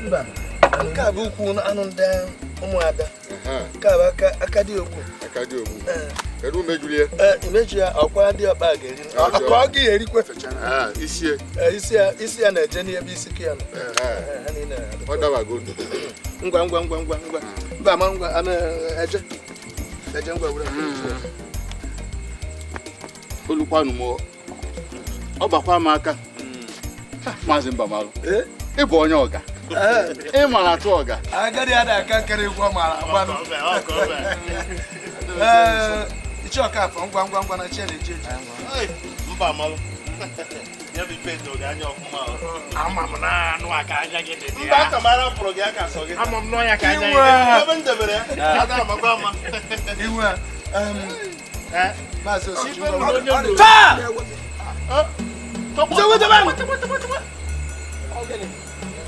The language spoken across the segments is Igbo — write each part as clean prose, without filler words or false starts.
Mba. Ka bụ ukwu anụ ndị ụmụada. Ka bụ aka dị ogbu. Aka dị ogbu. Kedu mejuru ya? Imeju ya ọkwa dị ọkpa ga-eri. Akwa ọ ga-erikwa. Isi ya na-eje n'ebe isi ka ya nọ. Ọ dabago. Ngwa. Mba ma ngwa ana eje. Eje ngwa wura. Olukwanu mo. Ọ bakwa m aka. Maazị Mbamalụ. Ị bụ onye ọga. Ị mara atụ ọga. Agadi ada aka nkere igwe mara agbanụ. Ichoka afọ ngwa na chele eje. Mbamalụ. Ya bụ ife ndo ga anya ọfụma. Ama m na anụ aka anya gị dị. Mba aka mara pụrụ gị aka sọ gị. Ama m n'ọnya ka anya gị. Ebe ndebere ya. Ada amakwa ama. Iwe Maazị Osiju. Taa!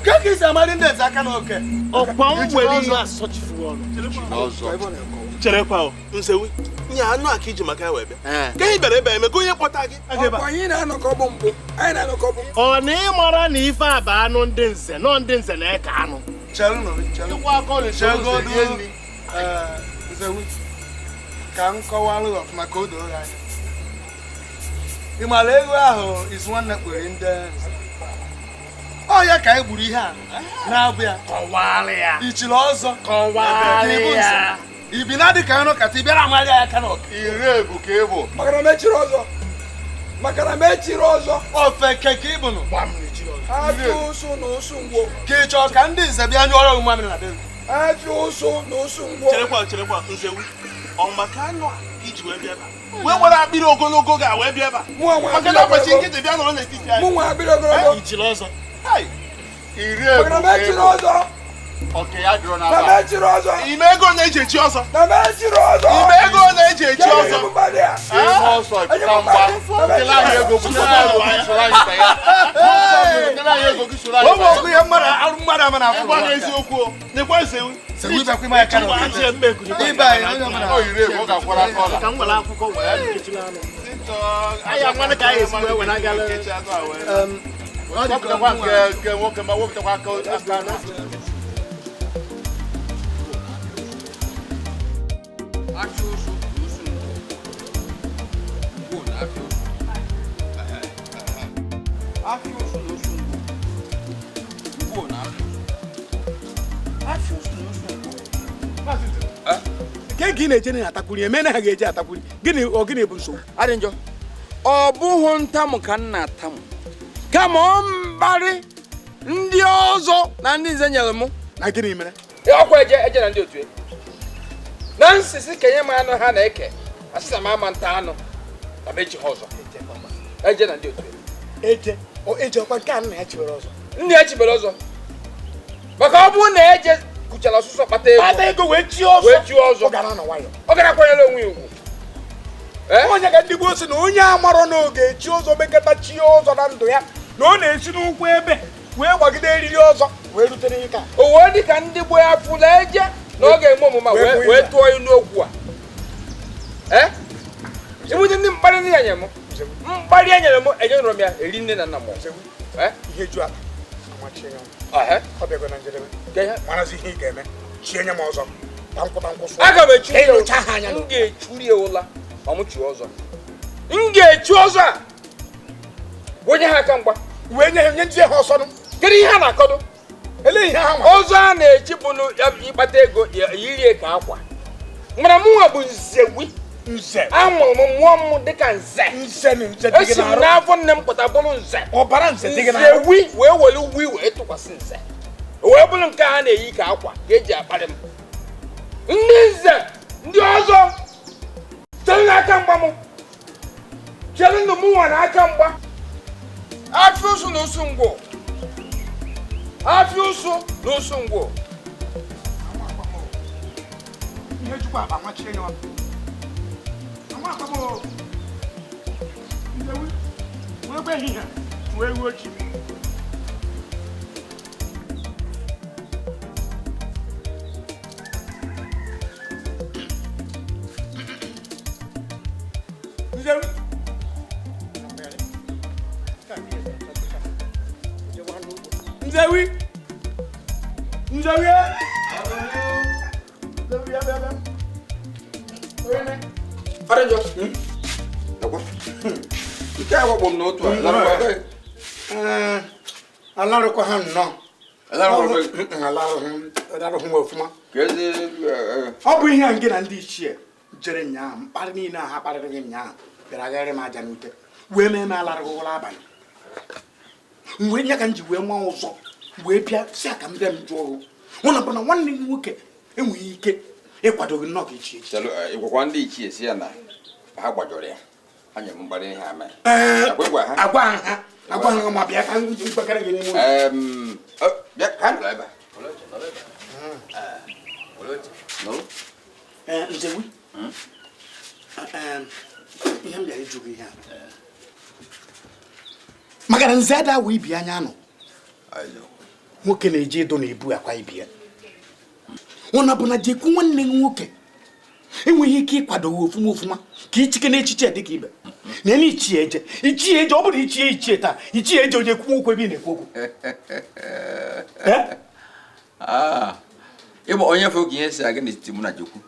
Kaka isi amari ndị eze aka n'oke. Ọkwa m nwere ihe asọchifu ọnụ. Cherekwa o, nsewi. Nya anụ aka iji maka ya wee bịa. Ka anyị bịara ebe eme ka onye kpọta gị. Anyị na-anọkọ bụ mbụ. Anyị na-anọkọ bụ. Ọ na ị mara na ife a bụ anụ ndị nze, nọ ndị nze na-eke anụ. Chere. Nsewi. Ka m kọwalụ ọfụma ka o doo anya. Ị mara ego ahụ izu nwanne kpere ndị ọ ya ka anyị gburu ihe a na-abụ ya kọwalị ya ichiri ọzọ kọwalị ya ibi na dị ka anụ kata ị bịara amalị ya aka n'ọka ire ebu ka ịbụ maka na mechiri ọzọ ofe keke ịbụnụ afọ ụsụ na ụsụ ngwo ka ị chọọ ka ndị nze bịa nyụọrọ mmamịrị na be afọ ụsụ na ụsụ ngwo cherekwa nzewu ọ maka anụ iji wee bịa ebe wee nwere akpịrị ogologo ga wee bịa ebe maka na ụbọchị nkịtị bịa nọrọ n'etiti anyị mụ nwa akpịrị ogologo ijiri ọzọ iri ebu ka ịbụ oke ya dịrọ na aba ime ego na-eji echi ọzọ ime ego na-eji echi ọzọ ihe ọsọ ịpụta mgba nkele anyị ego gị soro anyị bịa ya nkele anyị ego gị soro anyị bịa ya ọgwụ ihe mmadụ ama na afọ ịgwa n'eziokwu o n'ekwe nsewu bịakwa ime aka n'oke ibe anyị onye ọbụla o yiri ebu ọ ga-akwara aka ọla ka m nwere akwụkwọ wee kechiri anụ anyị amana ka anyị esi wee were agala wepụtakwa nke nwoke ma wepụtakwa aka na gị na-eje na-atakwuri eme na ha ga-eje atakwuri gịnị bụ nsogbu adị njọ ọ bụghị ntamụ ka m na-atamụ kama ọ mkparị ndị ọzọ na ndị nze nyere m na gịnị mere ọkwa eje na ndị otu na nsisi kenye m anụ ha na-eke asịsa m ama nta anụ na mechi ha ọzọ eje na ndị otu eje ọkwa nke a nna ya chibere ọzọ ndị ya chibere ọzọ maka ọ bụrụ na eje kuchara ọsụsọ kpata ego wee chi ọzọ ọ gara kwanyere onwe ya ugwu onye ka ndị gboo si na onye amarọ n'oge chi ọzọ mekọta chi ọzọ na ndụ ya na ọ na-esi n'ụkwụ ebe wee gbagide eriri ọzọ wee rute n'ike a o wee dị ka ndị gboo ya fụla eje na ọ ga-eme omume wee tụọ ilu okwu a ịbụdị ndị mkparị ndị ya nyere m mkparị e nyere m enyenụrụ m ya eri nne na nna m ihe ju ala ọ bịago na njedebe marazi ihe ị ga-eme chie nye m ọzọ aga m echu m ga-echuri ya ụla ma m chuo ọzọ m ga-echu ọzọ a onye ha aka mgba wee nye ndị ha ọsọ kedu ihe a na-akọdo ele ihe ha ọzọ a na-echipụ ịkpata ego yirie ka akwa mana mụnwa bụ nze amụrụ m mụọ m dịka nze esi m n'afọ nne m pụta bụrụ nze wi wee were wi wee tụkwasị nze wee bụrụ nke a na-eyi ka akwa ka eji akparị m ndị nze ndị ọzọ chere n'aka mgba m chere ndụ m nwa n'aka mgba afị ụsụ na ụsụ ngwọ afị ụsụ na ụsụ ngwọ ihe chukwu akpa nwachie ya ọnụ wee gbe ehihie wee ruo chi Arranjo. Nke a wakpo m n'otu a. Alarụkwa ha nnọọ. Alarụhụ ọfụma. Ọ bụ ihe a nke na ndị ichie jere nyaa mkparị niile ha kparịrị gị nyaa bịara agharị m aja n'ute wee mee me alarụgụla abalị. Mgbe nye ka m ji wee nwa ụzọ wee bịa si aka m bịa m jụọ ọrụ. Mụ na bụ na nwanne gị nwoke enweghị ike ịkwado gị nnọọ ka ichie. Ịgwakwa ndị ichie si ya na ha gbajọrọ ya. Anya m mgbara ihe ama. Agwa ha ma bịa ka m ji mkpekere gị n'ime ụlọ. Bịa ka nọ ebe a. Nzewi. Ihe m bịara ịjụ gị ihe a. Maka na nze ada wee ibi anya nọ. Nwoke na-eji edo na-ebu akwa ibi ya. Ọ bụ na jekwu nwanne gị nwoke enweghị ike ịkwado ofuma ka ichike n'echiche dị ka ibe. Na ene ichie eje ọ bụrụ ichie taa ichie eje onye kwu okwu ebe ị na-ekwu okwu. Ịma onye fụ ka ihe si aga n'etiti mụ na Jekwu.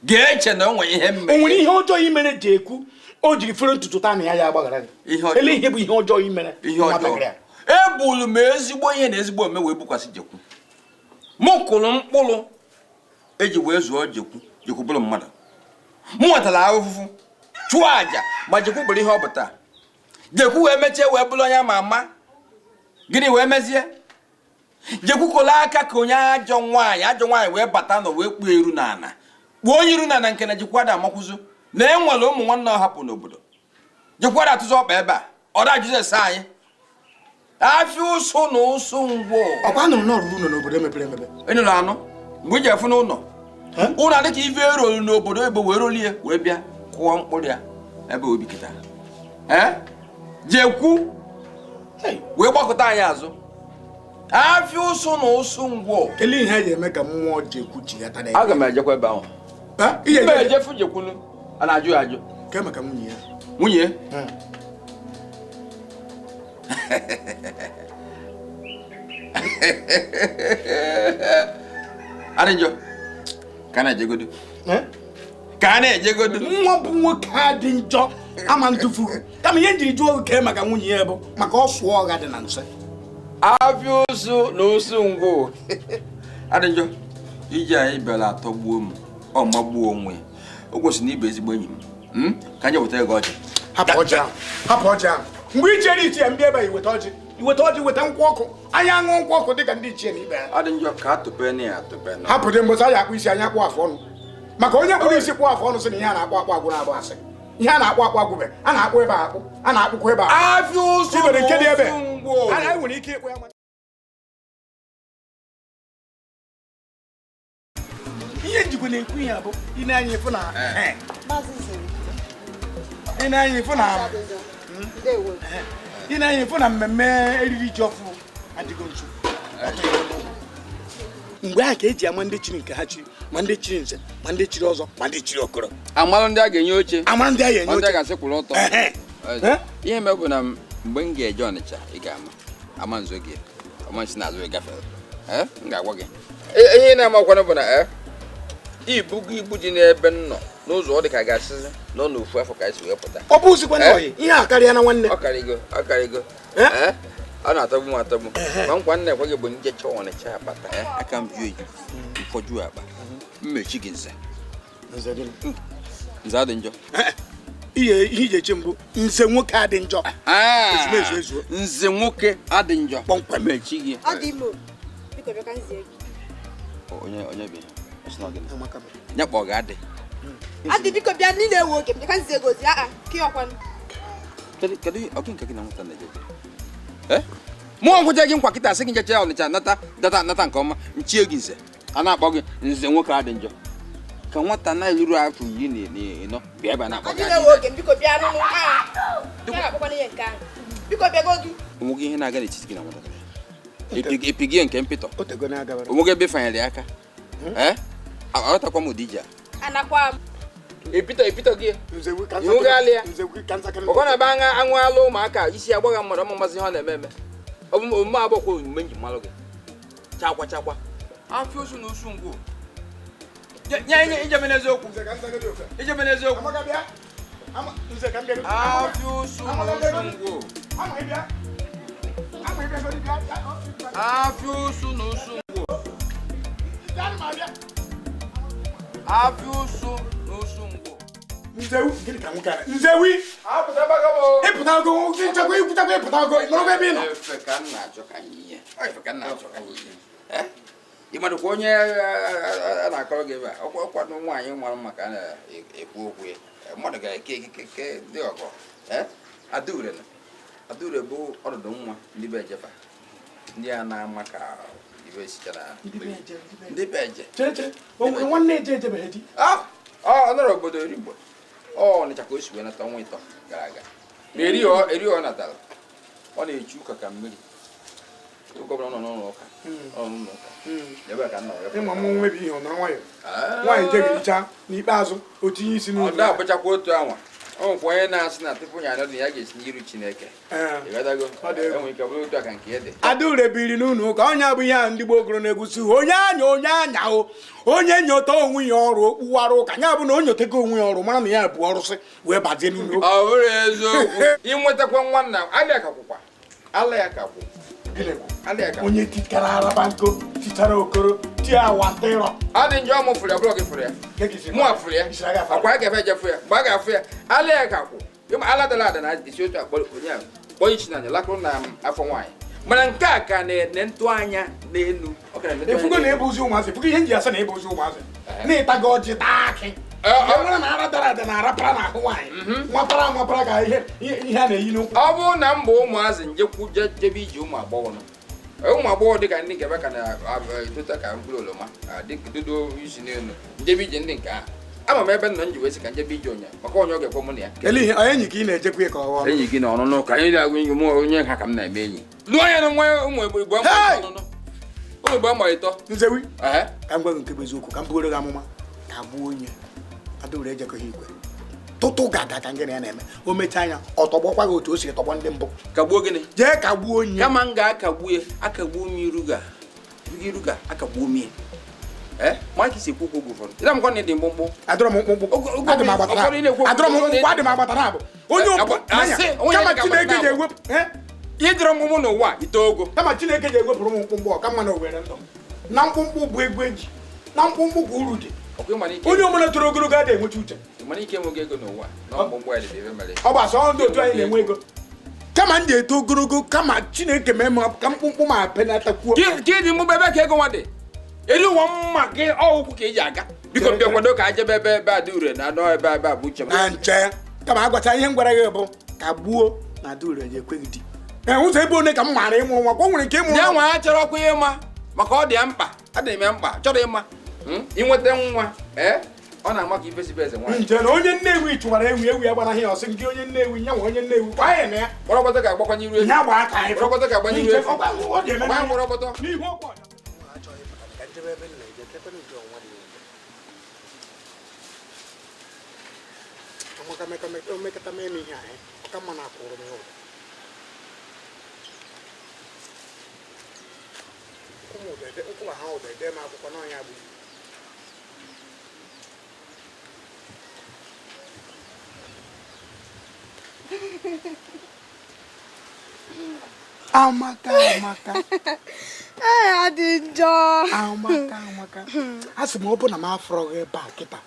Ga-eche na o nwere ihe mme. O nwere ihe ọjọọ imere Jekwu o jiri fere ntutu taa na ya agbaghara gị. Ele ihe bụ ihe ọjọọ imere. Ihe ọjọọ. Ebulu m ezigbo ihe na ezigbo ome wee bukwasị Jekwu. Mụ kụrụ mkpụrụ eji wee zụọ Jekwu bụrụ mmadụ. Mụ nwetara ahụhụ chụọ aja ma Jekwu bụrụ ihe ọ bụ taa. Jekwu wee mechie wee bụrụ onye ama ama. Gịnị wee mezie? Jekwu kụrụ aka ka onye ajọ nwaanyị wee bata nọ wee kpuo eru n'ala. Kpuo onye iru n'ala nke na Jekwu ada amakwụzụ na enwere ụmụ nwanne ọ hapụ n'obodo. Jekwu ada atụzụ ọkpa ebe a ọ da Jizọs anyị. Afị ụsụ na ụsụ ngwọ. Ọkwa anụrụ na ọrụrụ ụlọ n'obodo mepere emepe. Enụrụ anụ mgbe iji efu n'ụlọ. Ụlọ adịka ife erolu n'obodo ebe wee rolie wee bịa kụọ mkpụrụ ya ebe obi kịta. Jekwu wee gbakọta anyị azụ. Afị ụsụ na ụsụ ngwọ. Kelee ihe ya eme ka mmụọ Jekwu chi ya tada. Aga m ejekwa ebe ahụ. Mbe ejefu Jekwu a na-ajụ ya ajụ. Ke maka nwunye ya. Nwunye? Arịnjọ ka na-ejegodo. Ka na-ejegodo. Nwa bụ nwoke a dị njọ ama ntụfuru. Kama ihe njiri jụọ ke maka nwunye ya bụ maka ọ sụọ ọga dị na nse. Afị ụsụ na ụsụ ngwụ. Arịnjọ iji anyị bịara atọgbuo m ọ magbuo onwe ya. O kwesịrị na ibe ezigbo enyi m. Ka anyị weta ego ọjị. Hapụ ọjị ahụ. Mgbe ichere ichie mbịa ebe iweta ọjị weta nkwụ ọkụ anyị aṅụ nkwụ ọkụ dịka ndị ichie na ibe ya. Ọ dị njọ ka atụpe na ya atụpe na. Hapụ dị mgbe anyị akpụ isi anyị akpụ afọ ọnụ maka onye kpụrụ isi kpụ afọ ọnụ sị na ihe a na-akpụ agwụ na-abụ asị. Ihe a na-akpụ agwụbe a na-akpụ ebe akpụ a na-akpụkwa ebe akpụ. Afị ụsụ ibere nke dị ebe ngwụ. anyị nwere ike ịkpụ ya. Ihe njikwa na-ekwu ihe bụ ị na-anya ịfụ na ị na-anya ịfụ na mmemme eriri ji ọfụ adịgo nso. Mgbe a ka eji ama ndị chiri nke ha chiri ma ndị chiri nze ma ndị chiri ọzọ ma ndị chiri okoro. Amara ndị a ga-enye oche. Amara ndị a ga-enye oche. Ndị a ga-asịkwụrụ ọtọ. Ihe mee bụ na mgbe m ga-eje Ọnịcha ị ga-ama nzo gị ọma nsi n'azụ ị gafere. M ga-agwa gị. Ihe na-amakwanụ bụ na ibu ji n'ebe m nọ n'ụzọ ọ dị ka ga-asịzi nọ n'ofu afọ ka esi wee pụta. Ọ bụ osikwa n'oyi ihe a karịa na nwanne. Ọ karịgo. Ọ na-atọgbu m atọgbu. Ma nkwa nna ekwe gị bụ njecha Ọnịcha akpata. Aka m jụọ mfọju akpa. Mmechi gị nze. Nze adị njọ. Ihe ije eche mbụ nze nwoke adị njọ. Nze nwoke adị njọ. Kpọmkwem. Mmechi gị. Ọ dị imo. Biko bịa ka nzie gị. Onye bi. Nyakpọ ga-adị. Adị biko bịa ndị na-ewu oge bịa ka nzie gozi ka ọkwanụ. Kedu ọkụ nke gị na nwata na-eje? Mụọ nkwụcha gị nkwa kịta sị gị njecha Ọnịcha nata nke ọma nchie gị nze a na-akpọ gị nze nwoke adị njọ ka nwata na-eluru afọ 14 bịa ebe a na-akpọ gị. Ndị na-ewu oge biko bịa n'ụlọ na-akpọkwana ihe nke ahụ. Biko bịa gogi. Onwe gị ihe na-aga n'etiti gị na nwata epi gị nke mpịtọ onwe gị ebe fanyere aka aghọtakwa m ụdị iji a Anakwa m. epito gị iwu ga-alị ya ọkọ na-aba aṅụ alụ ụmụaka isi agbaghị mmadụ ọma mmasị ha na-eme omume agbakwa omume nji mmalụ gị chakwa afọ osu na osu ngwo nye ije meneze okwu ije meneze okwu afọ osu na osu ngwo afọ osu na osu ngwo afọ osu na osu ngwo Nzewi, gini ka nwoke a? Nzewi! Ịpụtago, ịpụtago, nọrọ ebe ị nọ. Efe ka nna achọ ka ihe. Efe ka nna achọ ka ihe. Ị madụ kwa onye a na-akọrọ gị ebe a, ọkwado nwaanyị mara maka a na-ekwu okwu ya. Mmadụ ga-eke dị ọgọ. Adaure bụ ọdụdụ nwa ndị be ejefa. Ndị a na-ama ka ibe sichara. Ndị be eje. Chere, nwanne ejebeghị di. Ọ nọrọ obodo Erigbo. Ọnịcha ka o si wee nata ọnwa ịtọ gara aga. Eri ọ natara. Ọ na-echu ụka ka mmiri. Gọvanọ nọ n'ụlọ ụka. Ebe ka nọ ya. Ịma mụ nwebi ihe ọ nọrọ nwayọ. Nwaanyị jegiricha n'ikpeazụ o tinye isi n'ụlọ. Ọ da-abụchakwa otu anwa. Ọ nwekwa onye na-asị na tupu ya anọdụ ya ga-esi n'iru Chineke. Ịghọtago? Enwe ike bụrụ otu a ka nke ya dị. Adaure biri n'ụlọ ụka onye abụ ihe a ndị gboo gụrụ na-egusi onye anya o onye nyota onwe ya ọrụ okpuwara ụka ya bụ na o nyotego onwe ya ọrụ mara na ya bụ ọrụsị wee bazie n'ụlọ ụka. Ọ bụrụ eziokwu inwetakwa nwanna alịakakwụkwa alịakakwụ onye tikara araba nko tichara okoro ti awatịrọ ọ dị njọ mụfụrụ ya bụrụ gị fụrụ ya mụ afụrụ ya akwa ya ga-efe ejefu ya mgbe a ga-afụ ya alịakakwụ ịma aladala ada na esi otu akpọ onye ahụ kpọọ ichi na lakụrụ na afọ nwaanyị mana nke a ka na-ene ntụ anya n'elu efugo na ebuzi ụmụazị efugo ihe nji asa na ebuzi ụmụazị na-ịtago ọjị taa akị nwere na ara dara ada na arapara na ahụ nwaanyị nwapara ka ihe a na-eyi n'ụkwụ. Ọ bụrụ na mba ụmụazị njekwu jebe iji ụmụ agbọghọ dịka ndị nke ka na-etota ka mkpụrụ oroma dodo isi n'elu njebe ije ndị nke a ama m ebe nna m ji wee sị ka njebe ije onye maka onye ọ ga-ekwe mụ na ya kelee ihe enyi ka ị na-ejekwa ka ọ enyi gị na ọnụnụ ka anyị na-agụ enyi m onye ha ka m na-eme enyi lụọ anya na nwa ụmụ Igbo amalite Nzewi ka m gwa gị nke bụ eziokwu ka m buoro gị amụma ka gbuo onye Adaure ejekọghị igwe tụtụ gada ka ngịnị ya na-eme o mechaa anya ọ tọgbọkwa gị otu o si tọgbọ ndị mbụ kagbuo gịnị jee kagbuo onye kama m ga-akagbuo m iruga akagbuo m ma ka isi ekwu okwu ụfọdụ ịda m dị mkpụmkpụ adọrọ m mkpụmkpụ adị m agbata na abụ onye kama Chineke ga-ewepụ ịdịrọ mkpụmkpụ n'ụwa ite ogo kama Chineke ga-ewepụrụ m mkpụmkpụ ọka mma na owere ndụ na mkpụmkpụ bụ ego eji na mkpụmkpụ bụ uru dị onye ọbụla toro ogologo adịghị enwecha uche mana ike enweghị ego n'ụwa na mkpụmkpụ ya dị ebe mere ọ gbasara ndị otu anyị na-enwe ego kama m ga-eto ogologo kama Chineke mee m ka mkpụmkpụ ma penatakwuo ka ịdị mụba ebe ka ego nwa dị elu ụwa mma gị ọgwụkwụ ka eji aga biko bịa kwado ka ajebe ebe Adaure na anọ ebe abụ uche na nche kama agwacha ihe m gwara gị bụ ka gbuo na Adaure ji ekweghị di ụzọ ebe one ka m maara ịmụ nwa ka o nwere ike ịmụ nwa nwa ya chọrọ ọkwa ịma maka ọ dị ya mkpa adịghị m mkpa chọrọ ịma inweta nwa ọ na-ama ka ifesibe eze nwaanyị nje na onye Nnewi chụwara ewu ya gbara ihe ọsị gị onye Nnewi ya nwa onye Nnewi kwa ya na ya gbọrọgbọtọ ka agbakwa n'iru efu ya gba aka anyị gbọrọgbọtọ ka agbanye iru efu gbaa gbọrọgbọtọ n'ihu ọkwa omekata mee n'ihe anyị ka mma na-akwụrụ m ụlọ ụkwụ ha ụda ede m akwụkwọ n'ọnya bụ amaka adị njọ amaka a sị m ọ bụ na m afọrọ gị ebe a kịta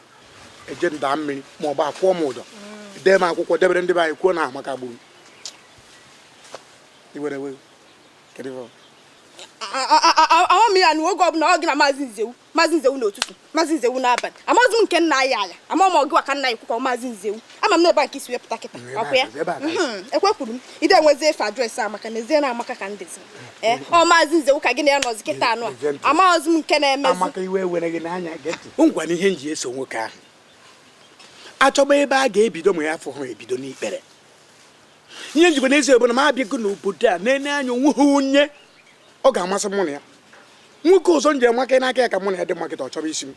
eje nda mmiri ma ọ bụ akwụọ m ụdọ dee m akwụkwọ debere ndị be anyị kwuo na amaka gburu iwere kedu ahụ m ya na oge ọbụla ọ gị na Maazị Nzewu n'ụtụtụ Maazị Nzewu n'abalị amaghịzi m nke nna anyị aya ama m ọgụ ka nna anyị kwukwa Maazị Nzewu ama m n'ebe a nke isi wepụta kịta ọkwa ya ekwekwuru m ide enwezi efe adreesị Amaka na ezie na Amaka ka ndezi ọ Maazị Nzewu ka gị na ya nọzi kịta anụ a amaghịzi m nke na-emezi Amaka iwe were gị n'anya getị ngwa na ihe nji eso nwoke ahụ achọba ebe a ga-ebido ma ya afọ hụ ebido n'ikpere ihe njikwa n'ezie bụ na m abịago n'obodo a na-ene anya onwe ha onye ọ ga-amasị mụ na ya nwoke ọzọ nje maka n'aka ya ka mụ na ya dị makịta ọ chọrọ isi m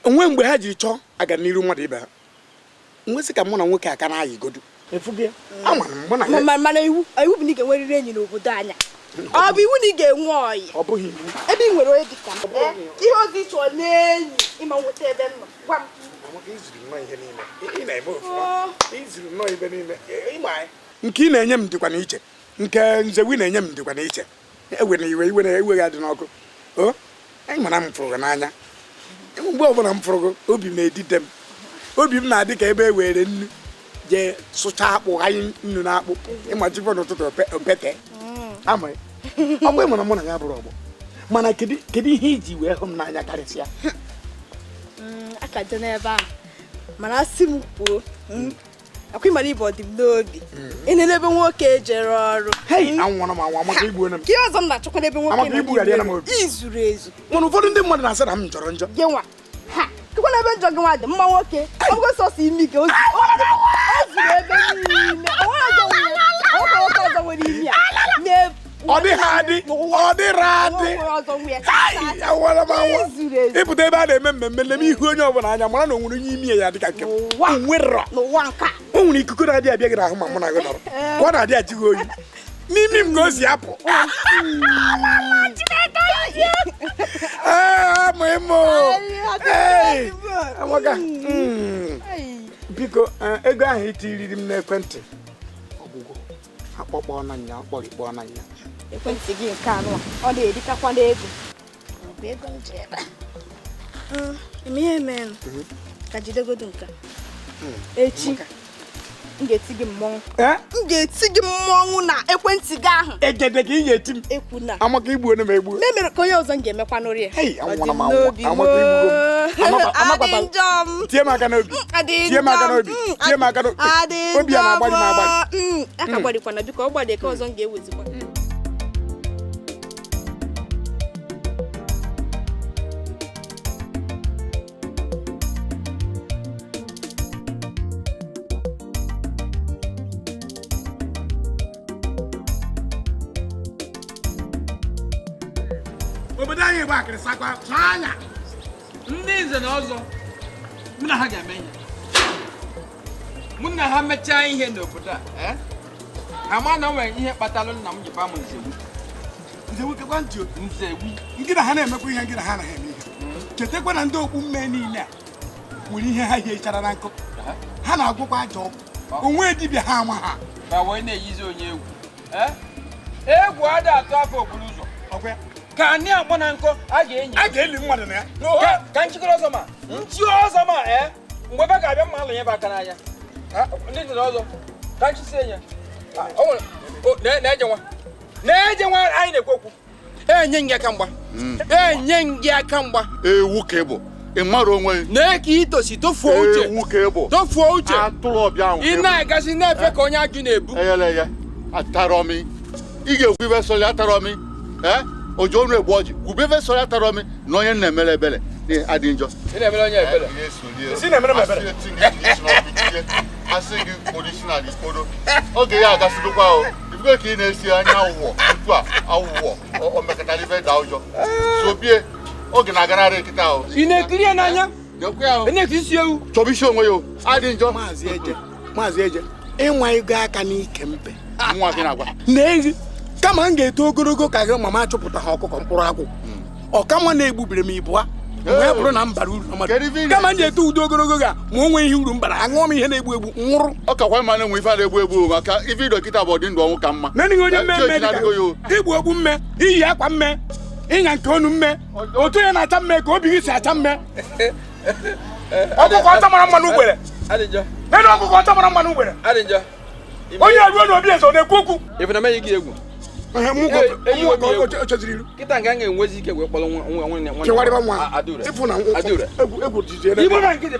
onwe mgbe ha ji chọọ aga n'iru mmadụ ibe ha nwesị ka mụ na nwoke aka na-ayị godu mana iwu bụ na ị ga-enwerịrị enyi n'obodo anya ọ bụ iwu na ị ga-enwe ọyị ọ bụghị iwu ebe ị nwere onye dịka m ihe ozi chọọ n'enyi ịma nweta ebe m nọ gwa m nke ị na-enye m dịkwa n'iche nke nzewi na-enye m dịkwa n'iche ewere iwe ya dị n'ọkụ anyị mara m fụrụ gị n'anya mgbe ọbụla m fụrụ gị obi m na-edide m obi m na-adị ka ebe e were nnu jee sụcha akpụ anyị nnu na akpụ ịmachikwa n'ụtụtụ opete ama ọ bụ ịmara mụ na ya bụrụ ọgbọ mana kedu ihe iji wee hụ m n'anya karịsịa aka dị n'ebe ahụ mana asị m kwuo akwa ịmara ibe ọ dị m n'obi ị na-ebe nwoke jere ọrụ anwụrụ m anwa maka igbu m ka ihe ọzọ m na-achọkwa n'ebe nwoke izuru ezu mana ụfọdụ ndị mmadụ na-asị na m jọrọ njọ gị nwa kekwa n'ebe njọ gị nwa dị mma nwoke ọgụgụ sọsọ imi gị o zuru ebe niile nwoke ọzọ nwere imi a ọ dịghị adị ọ dịrị adị awara m awa ịpụta ebe a na-eme mmemme na-eme ihu onye ọbụla anya mara na o nwere onye imi ya dị ka nke nwere o nwere ikuku na-adị abịa gị n'ahụ ma mụ na gị nọrọ ka ọ na-adị ajị gị oyi n'imi m ka o si apụ amaka biko ego ahụ itiriri m n'ekwentị ọgwụgwọ akpọkpọ na nya ọkpọrikpọ na nya ekwentị gị nke anụ ọ na-erikakwa n'ego ihe mere ka jidegodo nka echi m ga-eti gị mmọnwụ na ekwentị gị ahụ egede ka ị ga-eti m ekwu na amaka igbu onye m egbu memere ka onye ọzọ m ga-emekwa n'ori ya adị njọ m tie m aka n'obi tie m aka n'obi tie m aka n'obi obi a na-agbari m agbari aka gbarikwana biko ọ gbadie ka ọzọ m ga-ewezikwa obodo anyị gba akịrịsakwa n'anya ndị nze na ọzọ mụ na ha ga-eme ihe mụ na ha mechaa ihe n'obodo a ama na o nwere ihe kpatalụ nna m ji ba m nzewi kekwa ntị nzewi ndị na ha na-emekwa ihe ndị na ha anaghị eme ihe chetakwa na ndị okpu mme niile a nwere ihe ha hiechara na nkụ ha na-agwụkwa aja ọgwụ onwe dibịa ha ama ha ma wee na-eyizi onye egwu egwu ada atụ afọ okporo ụzọ ọkwa ka anyị agba na nkọ a ga-eli mmadụ na ya ka nchịkọrọ ọzọ ma nchi ọzọ ma mgbe ebe ga-abịa mma alụ nye bụ aka n'anya ndị dị n'ọzọ ka nchịsi enye na-eje nwa anyị na-ekwu okwu enye gị aka mgba enye gị aka mgba ewu ka ịbụ ị mara onwe na-eke itosi tofuo uche ewu ka ịbụ tofuo uche atụrụ ọbịa ahụ ị na-agazi na-efe ka onye ajụ na-ebu eyele ya atarọmi ị ga-ekwu ibe sọlị atarọmi ojo onu egbu ọjị kwube ibe sọlị atarọmi na onye na-emere ebele adị njọ ị na-emere onye ebele isi na-emere m ebele asị gị polisi na dikpodo oge ya agasịdokwa ahụ ifugo ka ị na-esi anya awụwọ tupu a awụwọ omekọtara ibe da ụjọ sobie oge na-agararị nkịta ahụ ị na-ekiri ya n'anya ị na-ekiri isi ewu chọba isi onwe ya adị njọ maazị eje ịnwa ego aka n'ike mbe nwa gị na-agwa na-ehi kama m ga-eto ogologo ka gị mama achụpụta ha ọkụkọ mkpụrụ akwụ ọkama na-egbubiri m ibụa mgbe ya bụrụ na m bara uru kama m ga-eto udo ogologo ga ma o nwee ihe uru m bara aṅụọ m ihe na-egbu egbu nwụrụ ọ kakwa ma na-enwe ife a na-egbu egbu maka ife dọkịta bụ ọdị ndụ ọnwụ ka mma na onye mmemme igbu ogbu mme iyi akwa mme ịnya nke onu mme otu onye na-acha mme ka obi gị si acha mme ọkụkọ ọcha mara mma n'ugbere nene ọkụkọ ọcha mara mma n'ugbere onye ruo n'obi eze ọ na-ekwu okwu ife na meghị gị egwu kịta nga ga-enwezi ike wee kpọrọ igbo na nkịtị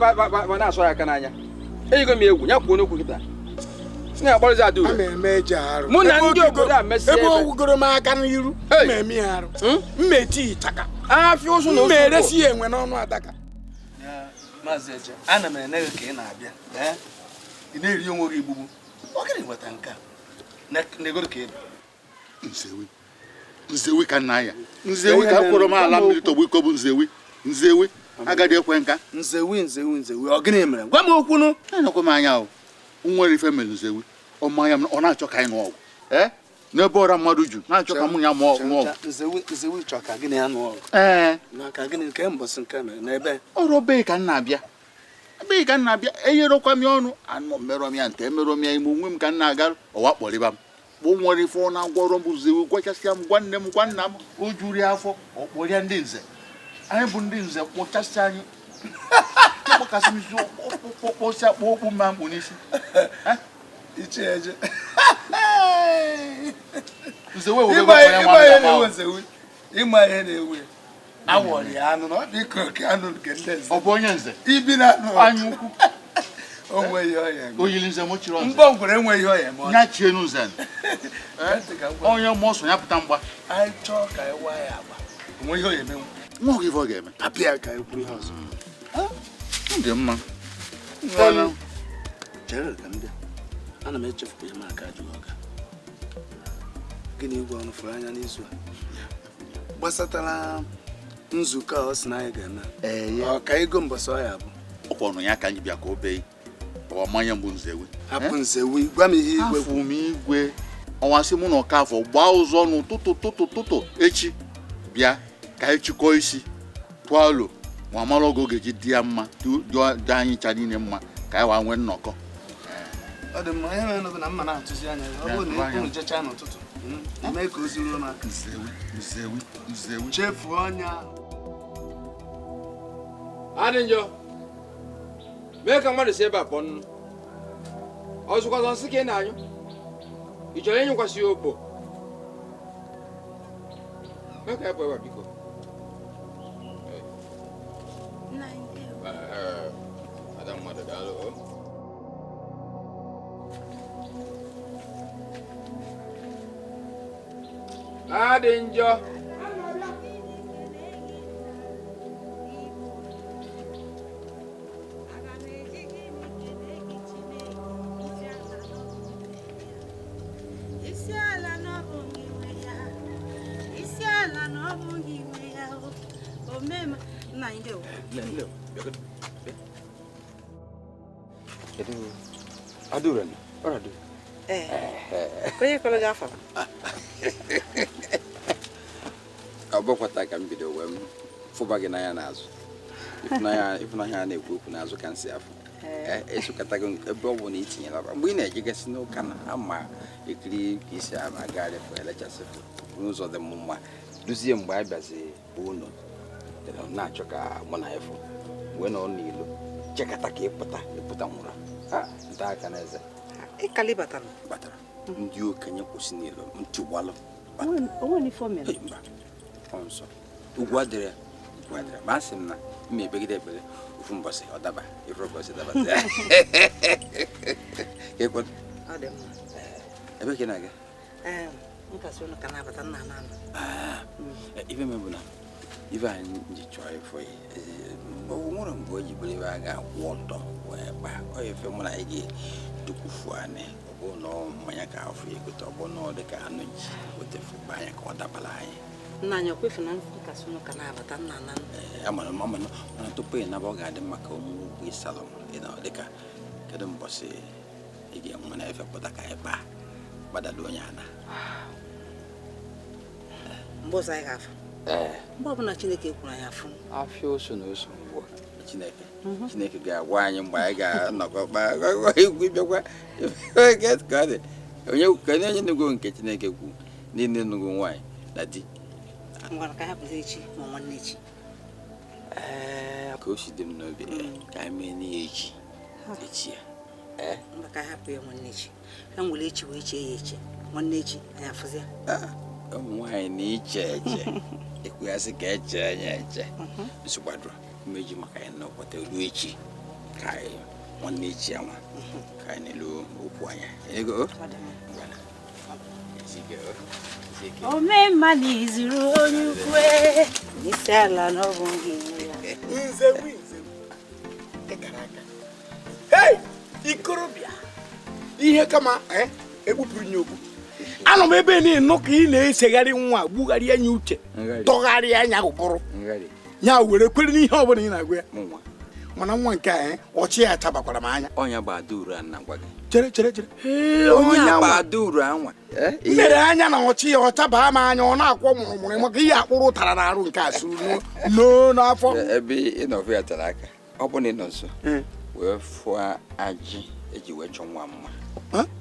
na-asọ ya aka n'anya eyigo m egwu ya kwuo n'okwu kịta na-akpọrọzi Adaure mụ na ndị obodo a mesịa ebe ogwugoro m aka n'iru mmemme ya arụ mmeti ịchaka afịa ụsụ na mmeresi ya enwe n'ọnụ adaka Maazị Eje, ana m ene gị ka ị na-abịa ị na-eri onwe gị igbugbu ọ gịnị nweta nke a na-egoro ka ebe nzewi ka nna ya nzewi ka kwụrụ m ala mmiri tọgbu iko bụ nzewi agadi ekwe nka nzewi ọ gịnị mere gwa m okwu nụ anọkwa m anya o nwere ife mere nzewi ọmanya m ọ na-achọ ka anyị nụọ ọgwụ n'ebe ọra mmadụ ju na-achọ ka mụ ya mụọ ọgụ. Nzewu chọ ka gịnị ya nụọ ọgụ. Na ka gịnị nke mbọsị nke mere n'ebe. Ọrụ be ka nna abịa. Ebe ka nna abịa enyerokwa m ọnụ anụ merọ m ya nte emerọ m ya ime onwe m ka nna aga ọwa kpọrịba m. Bụ nwere ife ọ na-agwọrọ m Nzewu gwachasịa m gwa nne m gwa nna m o juru afọ ọ kpọrịa ndị nze. Anyị bụ ndị nze kpọchasị anyị. Kpọkasị m isi kpọsịa kpọ okpu mma mkpụ n'isi. Iche eje. Nzewu ewere gwa ya nwa Nzewu. Ịma ihe na-ewe. Awọrị ya anụ na ọ dị ka oke anụ nke ndị nze. Ọ bụ onye nze. Ibi na anụ. Anyị ukwu. O nweghị ọya. Oyili nze m chiri ọzọ. Mbọ ngwere enweghị ọya ma. Nya chie n'ụzọ. Onye mmụọ so ya pụta mgba. Anyị chọọ ka anyị waa ya agba. O nweghị ọya emenwu. Nwa ọgụ ife ọ ga-eme. Apịa ka anyị kwuru ihe ọzọ. Dị mma. Chere ka m bịa. Ana m echefu ihe m aka ajụghị ọga. Gịnị igwe ọnụ fụrụ anya n'izu a? Gbasatara nzukọ a ọ sị na anyị ga-eme. Ọ ka ego mbọsị ọ ya bụ. Ọkwa ọnụ ya ka anyị bịa ka o bee. Ọwa mmanya mbụ Nzewu. Hapụ Nzewu, gwa m ihe igwe. Afụ m igwe. Ọnwa sị mụ na Ọkafọ gbaa ụzọ n'ụtụtụ echi bịa ka anyị chịkọọ isi tụọ alo ma mara oge oge ji dị ya mma dị anyị cha niile mma ka anyị waa nwee nnọkọ. Ọ dị mma ihe mere n'oge na mma na-atụzi anya ọ bụrụ na unu jechaa n'ụtụtụ mee ka o zuru m aka. Nzewu Chefuo ọnya. Adị njọ mee ka mmadụ si ebe a pụọ nnụ. Ọzụkwazọ nsị ka ị na-anyụ ị chọrọ ịnyụkwasị ya okpo mee ka ya pụọ ebe a biko. Ada mmadụ daalụ. Adị njọ Adurana, oradu. Onye kọrọ gị afọ? Ọ bụkwata ka m bido wee m fụba gị n'anya n'azụ. Ịfụnanya na-ekwu okwu n'azụ ka nsị afọ. Esokọtago ebe ọ bụ na itinyela mgbe ị na-ejegasị n'ụka na ama ekiri ka isi ama agagharị fụ elechasịfụ n'ụzọ dị mma duzie mgbe a bịazi bụ ụlọ na-achọ ka mụ na efu wee nọ n'ilo chekata ka ịpụta nwụrụ nta aka n'eze Ịkali batara. Ndị okenye kwụsị n'ilo ntịgwalụ mba nsọ ugwu adịrị ma asị m na mma ekpegide ekpere ofu mbọsị ọ daba ife ụbọchị daba ebe ka ị na-aga ife mebụ na ife anyị ji chọọ ifo nwere mgbe o ji bụrụ ife a ga-akwụ ọtọ wee kpaa ọ ife mụ na anyị ga-etukwufu anị ọ bụ na mmanya ka afọ egote ọ bụ na ọ dị ka anụ ji wetefukpa anya ka ọ dabara anyị Nna anyị okwefu na nkasị ụnụ ka na-abata nna na amara mana tupu ị naba ọ ga-adị maka ọmụmụ ugwu ịsalọ dịka kedu mbọsị ị ga-enwe na efe pụta ka anyị kpaa gbadado onye ana mgbe ọzọ anyị ga-afụ mgbe ọbụla Chineke kwuru anyị afụ afịa oso na oso mgbe Chineke ga-agwa anyị mgbe anyị ga-anọkọ kpaa egwu bịakwa ka ọ dị onye nnukwu nke Chineke kwu niile nnukwu nwaanyị na di ngwara ka hapụzi echi ma nwanne echi ka o si dị m n'obi ka anyị mee n'ihe echi ya mba ka hapụ ya nwanne echi ka m were echi wee chee ya eche nwanne echi anyị afụzi ụmụ nwaanyị na iche eche ekwughasị ka eche anya eche nsogbu mmeji maka anyị n'ọkwata ruo echi ka anyị nwanne echi anwa ka anyị n'elu okwu anya ego Omemma n'izuru onye ukwe isi ala n'ọbụ gị Nzewu ịkara aka. Hey, ikorobịa ihe kama egbupụrụ nye okwu. Anọ m ebe n'ịnụ ka ị na-esegharị nwa gbugharị anya uche tọgharịa anya ụbụrụ ya were kwere n'ihe ọbụla ị na-agwa ya mana nwa nke a ọchị ya chabakwara m anya Onya ba duru na gwa gị. chere Onya ba duru anwa. mere anya na ọchị ya ọchaba m anya ọ na-akwọ mụrụmụrụ maka ihe akpụrụ tara n'arụ nke a suru n'afọ Ebe ịnọfe ya tara aka. Ọ bụ na ị nọ nso. Wee fụọ ajị eji wee chọ nwa mma.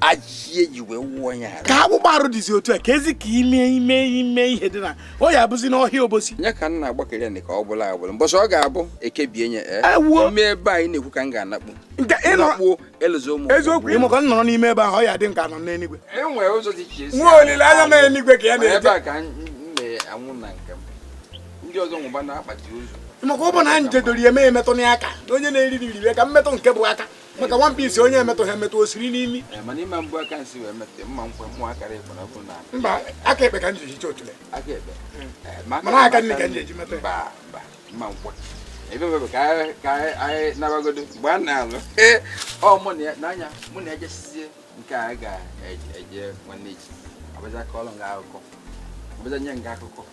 Ajị eji wee wụọ ya ara. ka akpụkpọ arụ dịzi otu a ka ezi ka ime ihe dị na ọ ya abụzi n'ọhịa obosi Nye ka nna agbakere ya ka ọ bụla abụla. Mbọsị ọ ga-abụ ekebie nye ime ebe anyị na-ekwu ka m ga-anakpu. Nakpuo eluzo ụmụ. eziokwu ịmụkọ nọrọ n'ime ebe ahụ ọ ya dị nka nọ n'eluigwe Enwere ụzọ dị iche iche. nwa olileanya na eluigwe ka ya Ebe na-eje a ka m na-anwụ na nke m. Ndị ọzọ nwụba na-akpati ozu. maka ọ bụ na anyị jedoro ya mee emetụ n'aka na onye na-eriri iriwe ka mmetụ nke bụ aka maka nwa mkpisi onye emetụ ha emetụ osiri n'imi Mana ime mbụ aka nsi wee mete mma nkwe mụ akara ekpe na bụ na mba aka ekpe ka m ji hicha otule aka ekpe. mana aka nne ka m ji eji metụ ya Mba mma nkwe. Ebe mbebe ka anyị nabagodo mgbe a na-alụ. Ọ mụ na ya n'anya mụ na ya jesizie nke a ga-eje nwanne echi. Abaza kọlụ nga akụkọ. Abaza nye nga akụkọ.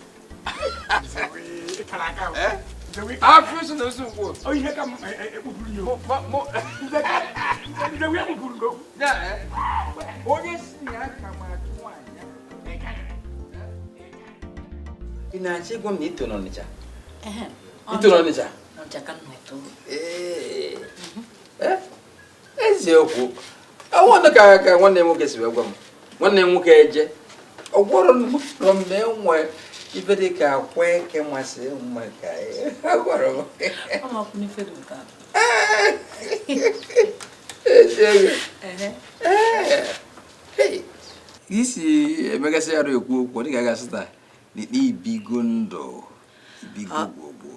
Afọ isi na osu ngwo. ihe ka m ekpuburu ya Onye si na aka ma atụ nwaanyị. Ị na-achị gwa m na ito n'Ọnịcha? Ito n'Ọnịcha? Eziokwu. Ọnwụ ka nwanne m nwoke si wee gwa m. Nwanne m nwoke eje. Ọ gwọrọ m na enwe ife dị ka akwa eke masịrị m maka ya. Gwara m. Isi emegasị arụ ekwu okwu dị ka a ga-asịta n'ibigo ndụ ibigo gbogbo.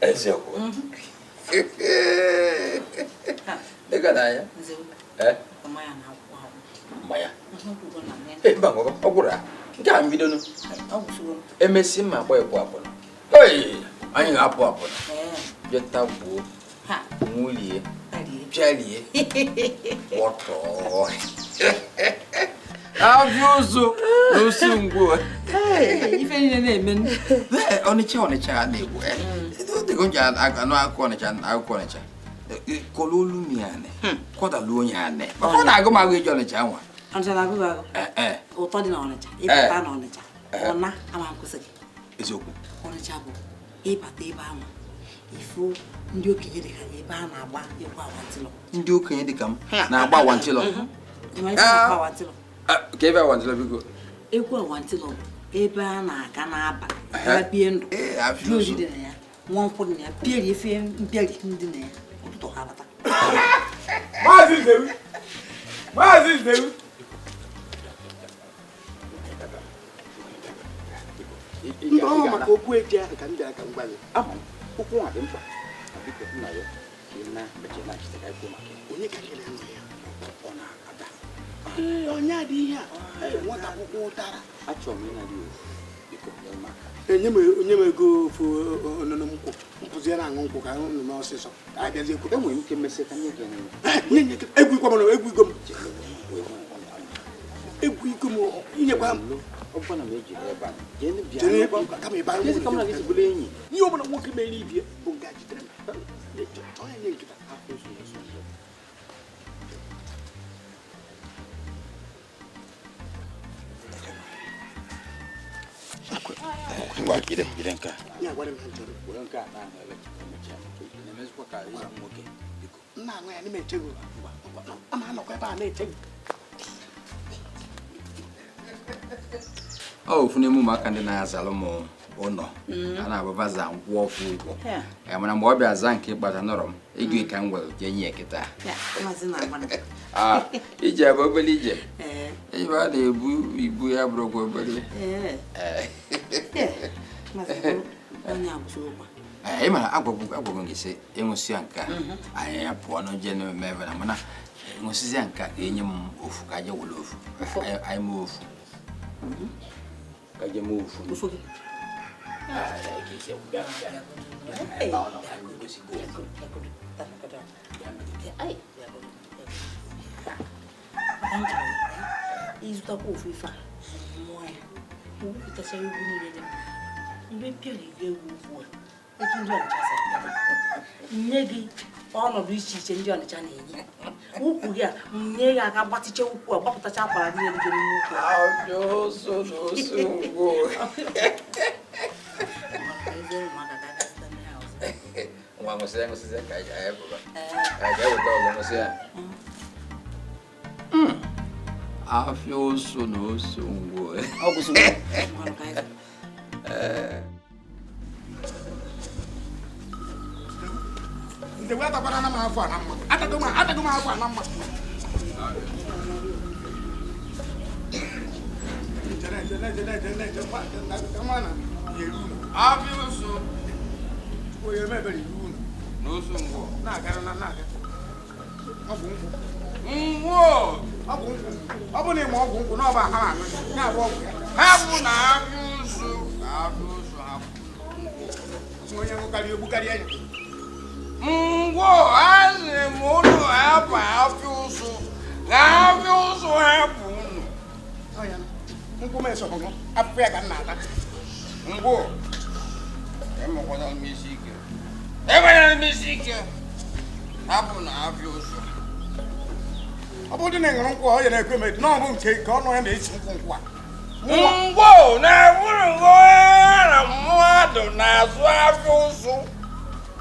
Eziokwu. Dịka na ya? Mmanya. Mba ngọgọ, ọ gwụrụ ha. Nke a mbidonu. Emesi mma agba ekwu apụna. Anyị ga-apụ apụna. Jeta gbuo. Nwulie. Pịalie. Wọtọ. Abịa ụzụ n'osu ngwo. Ife niile na-eme. Ọnịcha na-egwu. Dịka nje anụ akụkọ Ọnịcha. Kọlụ olu m ya ne. Kọdalụ onye ya ne. Ọ na-agụ m agụ eji Ọnịcha nwa. Ọnịcha na-agụ gị agụ. Ụtọ dị n'Ọnịcha. Ịpụta n'Ọnịcha. Ọna ama nkwụsị gị. Eziokwu. Ọnịcha bụ ịbata ebe ahụ. Ifo ndị okenye dị ka ebe a na-agba egwu awantịlọ. Ndị okenye dị ka m na-agba awantịlọ. Ka ebe awantịlọ biko. Egwu awantịlọ bụ ebe a na-aga n'aba bie ndụ. Dị oji dị na ya. Nwa nkwụ dị na ya. Pieri efe mpịari ndị na ya. Ụtụtụ ha bata. Maazị Nzewu ndị ọrụ maka okwu eji ahụ ka m bịara ka m gwa gị Okwu nwa dị mkpa. Biko nna ya na beche na chitaka ikwu maka onye ka kere nwe ya ọ na-ada. onye adị ihe a nwata akwụkwọ ụtara Achọrọ m ịnadị biko maka. onye m ego ofu onunu nkwụ mpụzie na aṅụ nkwụ ka ahụ m ọsịsọ abịazie kwụ Enwere ike mmesị ka nye gị egwu igwe m inyekwa m ọ bụrụ na m ejiri ebe a jee jere ebe ọ kama ịbara Kezi ka m na gị bụrụ enyi. ihe ọ bụla nwoke mere ibie bụ nga jitere m chọọ ya nye nkịta Ngwa jide nke a. ya gwara m ha nchọrọ Were nke a na-eme na-emezikwa ka ịza nwoke biko. nna aṅụ ya n'ime eche gị ama anọkwa ebe a na-eche gị Ọ ofu n'ime ụmụaka ndị na-azalụ m ụlọ a na-abụba za nkwụ ọfụ ụgwọ. Mana mgbe ọ bịa za nke ịkpata nọrọ m ego ka m nwere jee nye kịta. Ije bụ obere ije. Ebe a na-ebu ibu ya bụrụkwa obere. Ị mara agwagwo gị sị ịṅụsịa nke a anyị ya pụọ n'oje na-eme ebe na mana ịṅụsịzịa nke a ga-enye m ofu ka je were ofu anyị mee ofu ka je mee ofu ịzụtakwa ofu ife a mmụọ ya wepụtachara egwu niile dị mgbe mpịara egwu ugbu a etu ndị Ọnịcha si nye gị ọnọdụ iche iche ndị Ọnịcha na-enye ukwu gị a nye gị aka gbatịcha ukwu a gbapụtacha akwara dị elu n'ime ukwu Uma você cai já é boba. Cai já botou você. Afioso no sungo. Algo sungo. Nde wata para na ma afa na ma. Ata do ma afa na ma. Afioso. Oye me beri lu. No sungo. Na ga. Abu nku. Abu ni mo ogun nku na ba ha anu. Na bo ogun. Habu na afioso. Afioso habu. Ngonya ko kali bukari ani. Ngo azi muno hapa afioso. Afioso habu. Oya. Nku me so kongo. Afu ya kan na ta. Ngo. Emo ko na misike. Eba misike. Habu na afioso. Abu di ngoro nku o ye na ekwe me no bu nke ka ono ya na echi nku a. Ngo na wuru ngo na mmadu na azu afioso.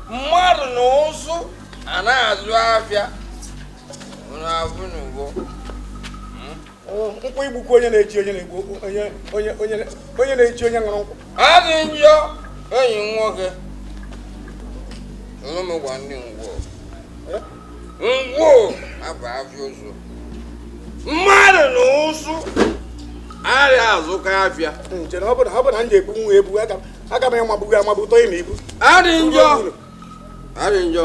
Mmadu na osu ana azu afia. Una abunu ngo. Nku igbuku onye na-echi onye na-egbu onye na-echi onye ngoro nku. Adị njọ enyi nwoke. Olomo gwa ndị ngwo. Ngwo abụ afioso. Mmadụ na ụsụ arịa azụka afịa. Nche na ọ bụ na nje ebu nwa ebu aga m amabu to ime ibu. Adị njọ.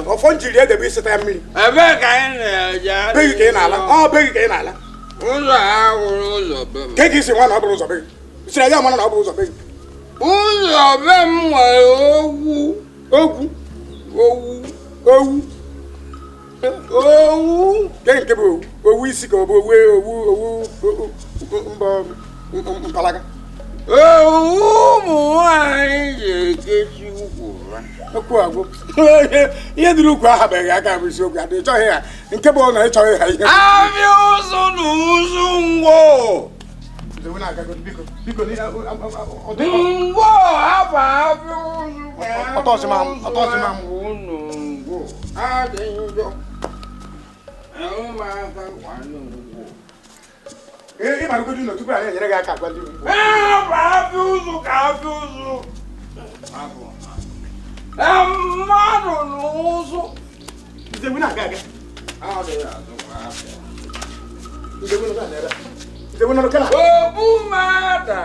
Ọfọ njiri edebe iseta ya mmiri. Ebee ka anyị na-eje? Begi ka ị na-ala. Ọ begi ka ị na-ala. Ụzọ ahụrụ ụzọ be m. Ka ị si nwa na ọ bụrụ ụzọ begi. Siri ya mana na ọ bụrụ ụzọ begi. Ụzọ be m nwere ogwu. Owu. Ke nke bụ owu isi ka ọ bụ owu mpalaga. Owu ụmụ nwanyị ji ekechi ukwu ha. Okwu agwụ. Ihe dịrị ukwu ahabeghị aka bụ isiokwu adị chọghị ya nke bụ na ịchọghị ha ihe. Abịa ụzụ na ụzụ ngwo. Ngwo hapụ abịa ụzụ. Ọtọsịma ngwo. Adị njọ. Ụmụaka gwanụ ngwo. Ị mara godu na tupu anyị enyere gị aka agwa ndị ngwo. Hapụ abịa ụzụ ka abịa ụzụ. Mmadụ na ụzụ. Nzewu na-aga aga. Adịghị azụkwa afịa. Nzewu na-aga. Nzewu na-aga. Okpu mmadụ.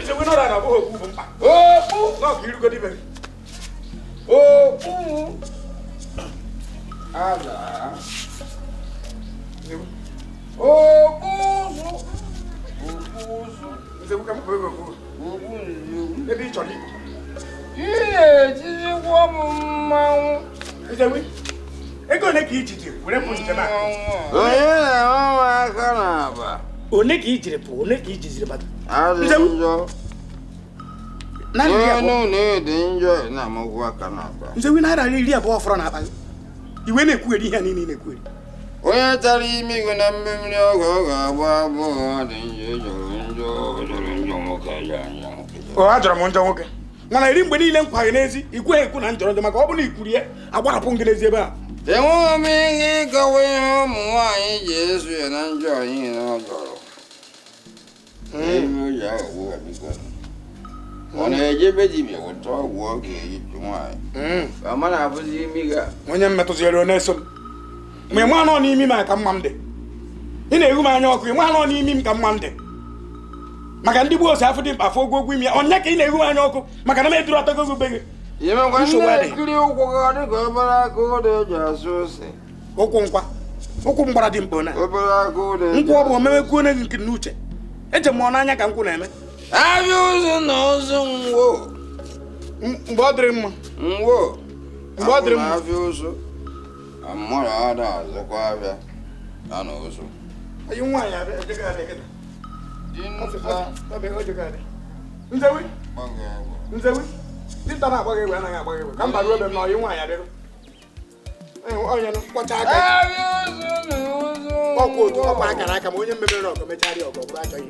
Nzewu na-aga bụ okpu bụ mkpa. Okpu. N'ọkụ irugodi ibe gị. Okpu. Ada. Okpuzu. Nzewu ka m bụ ego okpu. Ebe ị chọrọ ikwu. Ihe ejizikwa m mmanwụ. Nzewu, ego ole ka i jiri were pụ njem a? Onye na-enwe aka n'aba. One ka i jiri pụ, one ka i jiziri bata. Adị njọ. Enu na-ede njọ na-amagwu aka n'aba. Nzewu naira 20 fọrọ n'akpa gị. Iwe na-ekwugheri ihe niile na-ekwugheri. Onye tara ime igwe na mmiri oge ọ ga-agba agbọghọ dị njọ jọrọ njọ nwoke ya anya. Ajọrọ m njọ nwoke. Mana iri mgbe niile nkwaghị n'ezi ikweghị ekwu na njọrọ njọ maka ọ bụ na ikwuru ya agwarapụ gị n'ezi ebe a. Enweghị m ihe ịkọwa ihe ụmụ nwaanyị ji ezu ya na njọ ihe na ọ jọrọ. Ebe o ji aghọgbu ọbịgo. Ọ na-ejebe dibịa ụtọ ọgwụ ọ ga-eyitu nwaanyị. Ka ma na-abụzi imi ga. Onye mmetụziere na-eso m. Ma ị ma nọ n'imi m ka mma m dị. Ị na-ehu m anya ọkụ, ị ma nọ n'imi m ka mma m dị. Maka ndị gboo si afọ dị mkpa afọ ogwogwo imi ya, onye ka ị na-ehu m anya ọkụ maka na m eduru atago gị be gị. Imekwa ndị na-ekiri ụkwụ gị dị ka obere aka ụda eji asụ ose. Ụkwụ mgbara dị mkpa na. Obere aka ụda eji. Nkwụ ọ bụ omemekwuo na gị nke n'uche. Eche m n'anya ka nkwụ na-eme. Abịa ụzụ na ụzụ ngwo. Mgbe ọ dịrị mma. Ngwo. Mgbe ọ dịrị mma. Abịa ụzụ. Mmadụ ada azụkwa abịa. Ya na ụzụ. Ayi nwaanyị abịa ejega abịa gị. Dị nta. Abịa ejega abịa. Nzewi. Gbaga agwa. Nzewi. dinta na agbaghị egbe anaghị agbaghị egbe ka mba ruo ebe m na ọyị nwaanyị adịrụ onye mkpọcha aka ọkwa otu ọkwa akara aka ma onye mmebere ọgọ mechara ọgọ bụrụ achọghị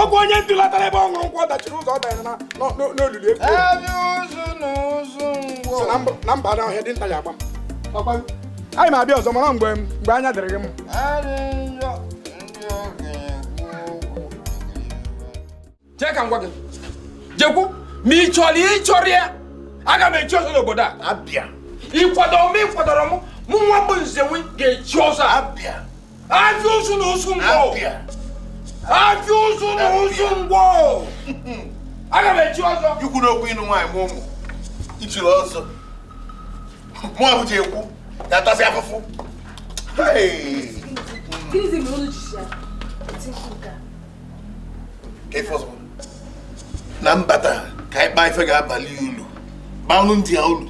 ọkwa onye ntụlatara ebe ọṅụrụ nkwụ ọ dachiri ụzọ ọ danyere n'olulu ekwu na mba na ọhịa dinta ya agba m anyị ma abịa ọzọ mara mgbe anya dịrị gị m jee ka m gwa gị jekwu ma ị chọrọ ya aga m echi ọzọ n'obodo a abịa ịkwadoro m mụ nwa bụ Nzewi ga-echi ọzọ abịa afịa ụzụ na ụzụ ngwọ afịa ụzụ na ụzụ ngwọ aga m echi ọzọ ikwu n'okwu ịnụ nwaanyị mụ ụmụ ichiri ọzọ mụ ahụ ji ekwu na-atasị afụfụ na mbata ka anyị kpaa ife ga-abalị ulu gbanụ ndị a ulu